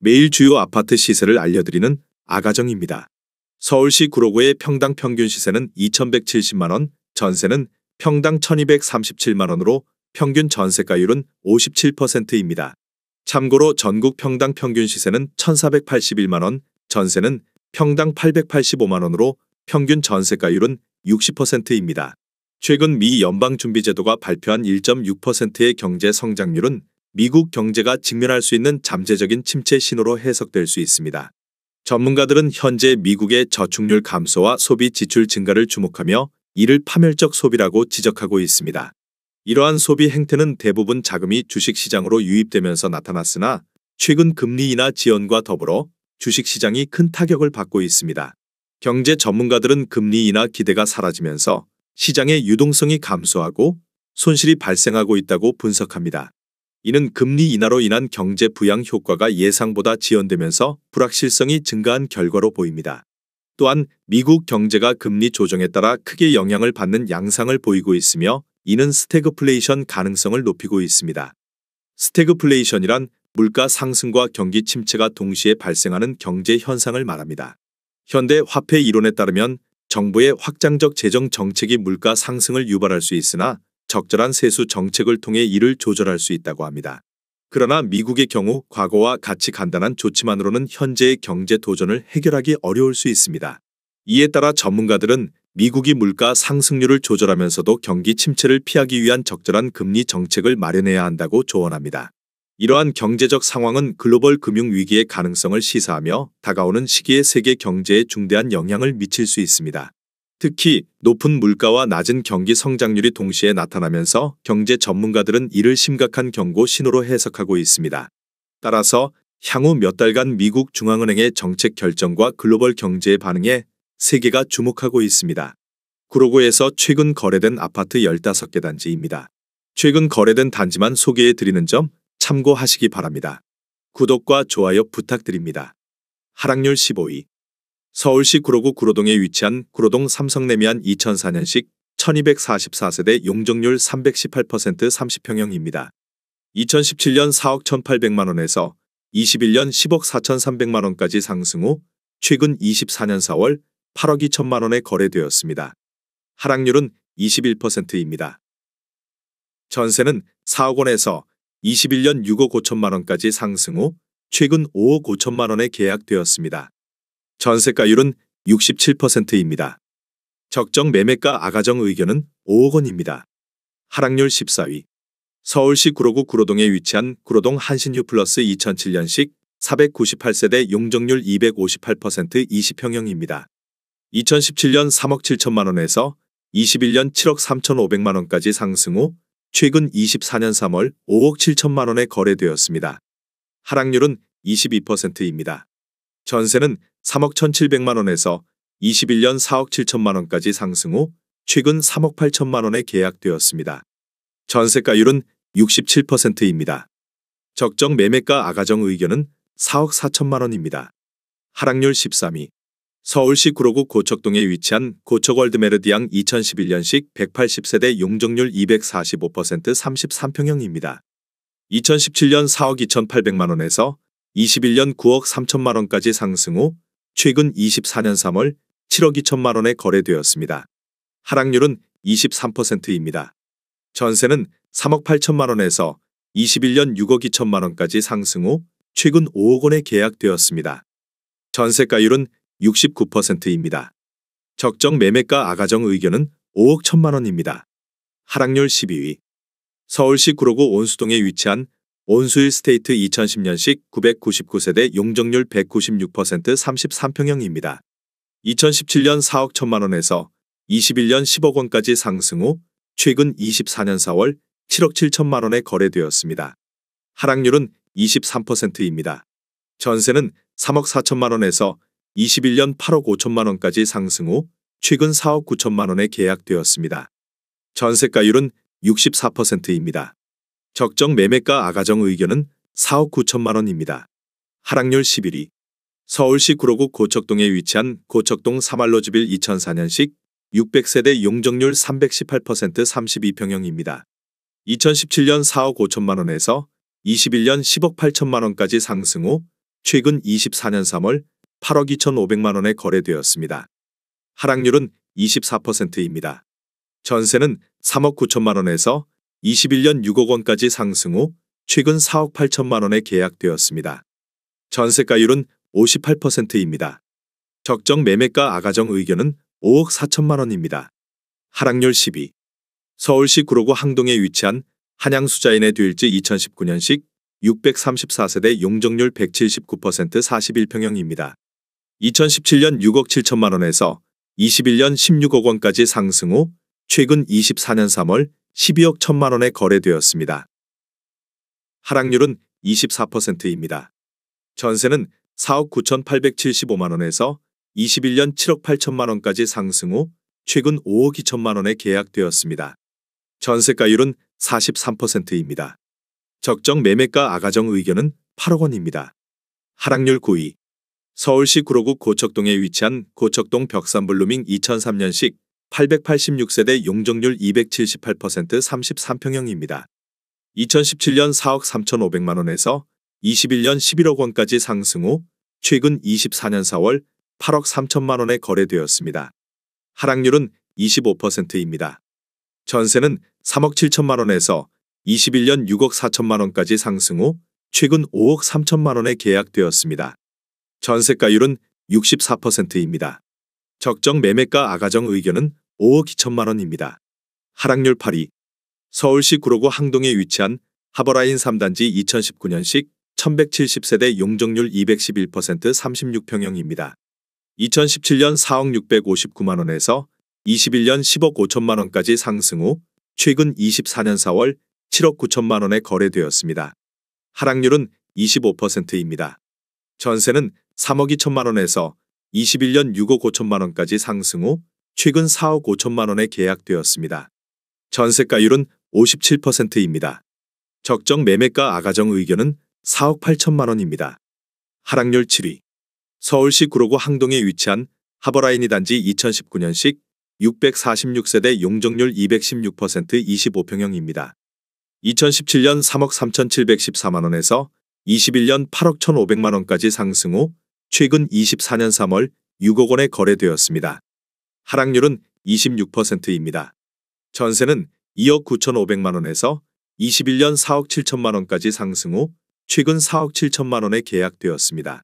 매일 주요 아파트 시세를 알려드리는 아가정입니다. 서울시 구로구의 평당 평균 시세는 2,170만원, 전세는 평당 1,237만원으로 평균 전세가율은 57%입니다. 참고로 전국 평당 평균 시세는 1,481만원, 전세는 평당 885만원으로 평균 전세가율은 60%입니다. 최근 미 연방준비제도가 발표한 1.6%의 경제 성장률은 미국 경제가 직면할 수 있는 잠재적인 침체 신호로 해석될 수 있습니다. 전문가들은 현재 미국의 저축률 감소와 소비 지출 증가를 주목하며 이를 파멸적 소비라고 지적하고 있습니다. 이러한 소비 행태는 대부분 자금이 주식시장으로 유입되면서 나타났으나 최근 금리 인하 지연과 더불어 주식시장이 큰 타격을 받고 있습니다. 경제 전문가들은 금리 인하 기대가 사라지면서 시장의 유동성이 감소하고 손실이 발생하고 있다고 분석합니다. 이는 금리 인하로 인한 경제 부양 효과가 예상보다 지연되면서 불확실성이 증가한 결과로 보입니다. 또한 미국 경제가 금리 조정에 따라 크게 영향을 받는 양상을 보이고 있으며 이는 스태그플레이션 가능성을 높이고 있습니다. 스태그플레이션이란 물가 상승과 경기 침체가 동시에 발생하는 경제 현상을 말합니다. 현대 화폐 이론에 따르면 정부의 확장적 재정 정책이 물가 상승을 유발할 수 있으나 적절한 세수 정책을 통해 이를 조절할 수 있다고 합니다. 그러나 미국의 경우 과거와 같이 간단한 조치만으로는 현재의 경제 도전을 해결하기 어려울 수 있습니다. 이에 따라 전문가들은 미국이 물가 상승률을 조절하면서도 경기 침체를 피하기 위한 적절한 금리 정책을 마련해야 한다고 조언합니다. 이러한 경제적 상황은 글로벌 금융 위기의 가능성을 시사하며 다가오는 시기에 세계 경제에 중대한 영향을 미칠 수 있습니다. 특히 높은 물가와 낮은 경기 성장률이 동시에 나타나면서 경제 전문가들은 이를 심각한 경고 신호로 해석하고 있습니다. 따라서 향후 몇 달간 미국 중앙은행의 정책 결정과 글로벌 경제의 반응에 세계가 주목하고 있습니다. 구로구에서 최근 거래된 아파트 15개 단지입니다. 최근 거래된 단지만 소개해 드리는 점 참고하시기 바랍니다. 구독과 좋아요 부탁드립니다. 하락률 15위. 서울시 구로구 구로동에 위치한 구로동 삼성레미안 2004년식 1244세대 용적률 318% 30평형입니다. 2017년 4억 1,800만원에서 21년 10억 4,300만원까지 상승 후 최근 24년 4월 8억 2천만원에 거래되었습니다. 하락률은 21%입니다. 전세는 4억 원에서 21년 6억 5천만원까지 상승 후 최근 5억 5천만원에 계약되었습니다. 전세가율은 67%입니다. 적정 매매가 아가정 의견은 5억 원입니다. 하락률 14위. 서울시 구로구 구로동에 위치한 구로동 한신유 플러스 2007년식 498세대 용적률 258% 20평형입니다. 2017년 3억 7천만원에서 21년 7억 3,500만원까지 상승 후 최근 24년 3월 5억 7천만원에 거래되었습니다. 하락률은 22%입니다. 전세는 3억 1,700만원에서 21년 4억 7천만원까지 상승 후 최근 3억 8천만원에 계약되었습니다. 전세가율은 67%입니다. 적정 매매가 아가정 의견은 4억 4천만원입니다. 하락률 13위. 서울시 구로구 고척동에 위치한 고척월드 메르디앙 2011년식 180세대 용적률 245% 33평형입니다. 2017년 4억 2,800만원에서 21년 9억 3천만원까지 상승 후 최근 24년 3월 7억 2천만원에 거래되었습니다. 하락률은 23%입니다. 전세는 3억 8천만원에서 21년 6억 2천만원까지 상승 후 최근 5억 원에 계약되었습니다. 전세가율은 69%입니다. 적정 매매가 아가정 의견은 5억 1천만원입니다. 하락률 12위. 서울시 구로구 온수동에 위치한 온수일 스테이트 2010년식 999세대 용적률 196% 33평형입니다. 2017년 4억 1천만원에서 21년 10억 원까지 상승 후 최근 24년 4월 7억 7천만원에 거래되었습니다. 하락률은 23%입니다. 전세는 3억 4천만원에서 21년 8억 5천만원까지 상승 후 최근 4억 9천만원에 계약되었습니다. 전세가율은 64%입니다. 적정 매매가 아가정 의견은 4억 9천만원입니다. 하락률 11위. 서울시 구로구 고척동에 위치한 고척동 사말로즈빌 2004년식 600세대 용적률 318% 32평형입니다. 2017년 4억 5천만원에서 21년 10억 8천만원까지 상승 후 최근 24년 3월 8억 2,500만 원에 거래되었습니다. 하락률은 24%입니다. 전세는 3억 9천만 원에서 21년 6억 원까지 상승 후 최근 4억 8천만 원에 계약되었습니다. 전세가율은 58%입니다. 적정 매매가 아가정 의견은 5억 4천만 원입니다. 하락률 12. 서울시 구로구 항동에 위치한 한양수자인의 뒤일지 2019년식 634세대 용적률 179% 41평형입니다. 2017년 6억 7천만 원에서 21년 16억 원까지 상승 후 최근 24년 3월 12억 1천만 원에 거래되었습니다. 하락률은 24%입니다. 전세는 4억 9,875만 원에서 21년 7억 8천만 원까지 상승 후 최근 5억 2천만 원에 계약되었습니다. 전세가율은 43%입니다. 적정 매매가 아가정 의견은 8억 원입니다. 하락률 9위. 서울시 구로구 고척동에 위치한 고척동 벽산블루밍 2003년식 886세대 용적률 278% 33평형입니다. 2017년 4억 3,500만 원에서 21년 11억 원까지 상승 후 최근 24년 4월 8억 3천만 원에 거래되었습니다. 하락률은 25%입니다. 전세는 3억 7천만 원에서 21년 6억 4천만 원까지 상승 후 최근 5억 3천만 원에 계약되었습니다. 전세가율은 64%입니다. 적정 매매가 아가정 의견은 5억 2천만 원입니다. 하락률 8위. 서울시 구로구 항동에 위치한 하버라인 3단지 2019년식 1170세대 용적률 211% 36평형입니다. 2017년 4억 659만 원에서 21년 10억 5천만 원까지 상승 후 최근 24년 4월 7억 9천만 원에 거래되었습니다. 하락률은 25%입니다. 전세는 3억 2천만 원에서 21년 6억 5천만 원까지 상승 후 최근 4억 5천만 원에 계약되었습니다. 전세가율은 57%입니다. 적정 매매가 아가정 의견은 4억 8천만 원입니다. 하락률 7위. 서울시 구로구 항동에 위치한 하버라인 2단지 2019년식 646세대 용적률 216% 25평형입니다. 2017년 3억 3,714만 원에서 21년 8억 1,500만 원까지 상승 후 최근 24년 3월 6억 원에 거래되었습니다. 하락률은 26%입니다. 전세는 2억 9,500만 원에서 21년 4억 7천만 원까지 상승 후 최근 4억 7천만 원에 계약되었습니다.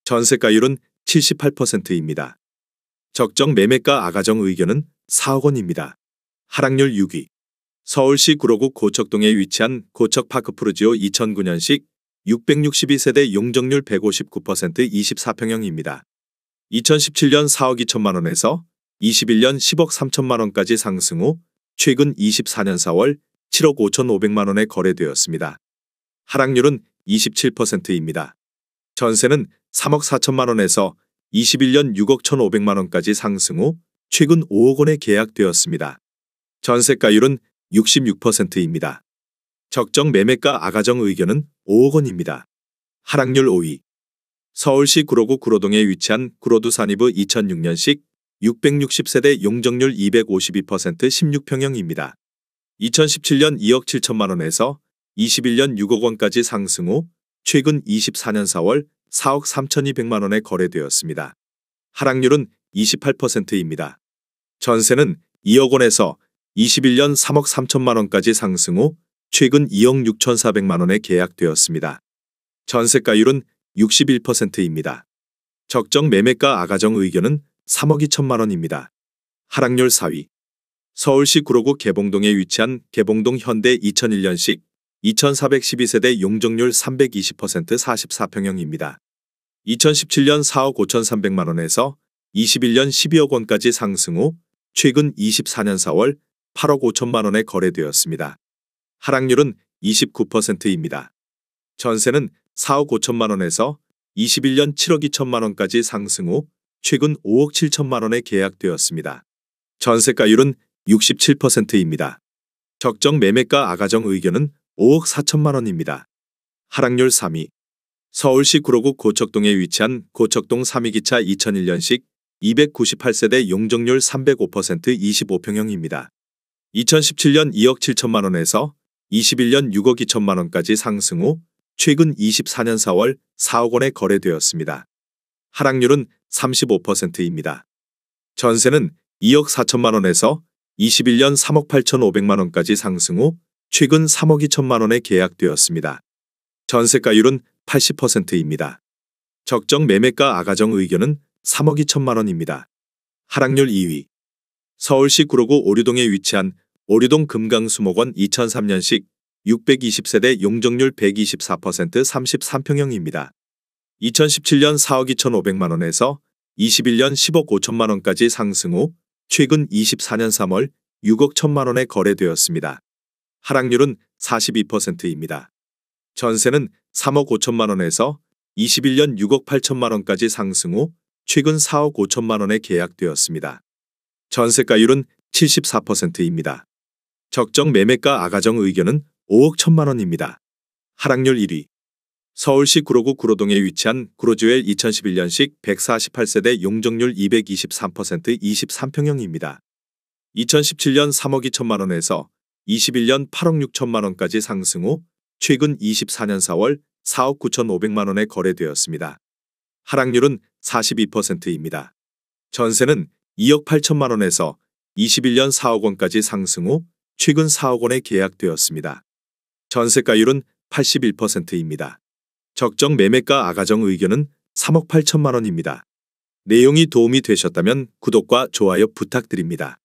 전세가율은 78%입니다. 적정 매매가 아가정 의견은 4억 원입니다. 하락률 6위. 서울시 구로구 고척동에 위치한 고척파크푸르지오 2009년식 662세대 용적률 159% 24평형입니다. 2017년 4억 2천만 원에서 21년 10억 3천만 원까지 상승 후 최근 24년 4월 7억 5,500만 원에 거래되었습니다. 하락률은 27%입니다. 전세는 3억 4천만 원에서 21년 6억 1,500만 원까지 상승 후 최근 5억 원에 계약되었습니다. 전세가율은 66%입니다. 적정 매매가 아가정 의견은 5억 원입니다. 하락률 5위. 서울시 구로구 구로동에 위치한 구로두 산이브 2006년식 660세대 용적률 252% 16평형입니다. 2017년 2억 7천만 원에서 21년 6억 원까지 상승 후 최근 24년 4월 4억 3,200만 원에 거래되었습니다. 하락률은 28%입니다. 전세는 2억 원에서 21년 3억 3천만 원까지 상승 후 최근 2억 6,400만 원에 계약되었습니다. 전세가율은 61%입니다. 적정 매매가 아가정 의견은 3억 2천만 원입니다. 하락률 4위. 서울시 구로구 개봉동에 위치한 개봉동 현대 2001년식 2412세대 용적률 320% 44평형입니다. 2017년 4억 5,300만 원에서 21년 12억 원까지 상승 후 최근 24년 4월 8억 5천만 원에 거래되었습니다. 하락률은 29%입니다. 전세는 4억 5천만 원에서 21년 7억 2천만 원까지 상승 후 최근 5억 7천만 원에 계약되었습니다. 전세가율은 67%입니다. 적정 매매가 아가정 의견은 5억 4천만 원입니다. 하락률 3위. 서울시 구로구 고척동에 위치한 고척동 3위기차 2001년식 298세대 용적률 305% 25평형입니다. 2017년 2억 7천만 원에서 21년 6억 2천만 원까지 상승 후 최근 24년 4월 4억 원에 거래되었습니다. 하락률은 35%입니다. 전세는 2억 4천만 원에서 21년 3억 8천5백만 원까지 상승 후 최근 3억 2천만 원에 계약되었습니다. 전세가율은 80%입니다. 적정 매매가 아가정 의견은 3억 2천만 원입니다. 하락률 2위. 서울시 구로구 오류동에 위치한 오류동 금강수목원 2003년식 620세대 용적률 124% 33평형입니다. 2017년 4억 2천5백만 원에서 21년 10억 5천만 원까지 상승 후 최근 24년 3월 6억 1천만 원에 거래되었습니다. 하락률은 42%입니다. 전세는 3억 5천만 원에서 21년 6억 8천만 원까지 상승 후 최근 4억 5천만 원에 계약되었습니다. 전세가율은 74%입니다. 적정 매매가 아가정 의견은 5억 1천만 원입니다. 하락률 1위. 서울시 구로구 구로동에 위치한 구로주엘 2011년식 148세대 용적률 223% 23평형입니다. 2017년 3억 2천만 원에서 21년 8억 6천만 원까지 상승 후 최근 24년 4월 4억 9천5백만 원에 거래되었습니다. 하락률은 42%입니다. 전세는 2억 8천만 원에서 21년 4억 원까지 상승 후 최근 4억 원에 계약되었습니다. 전세가율은 81%입니다. 적정 매매가 아가정 의견은 3억 8천만 원입니다. 내용이 도움이 되셨다면 구독과 좋아요 부탁드립니다.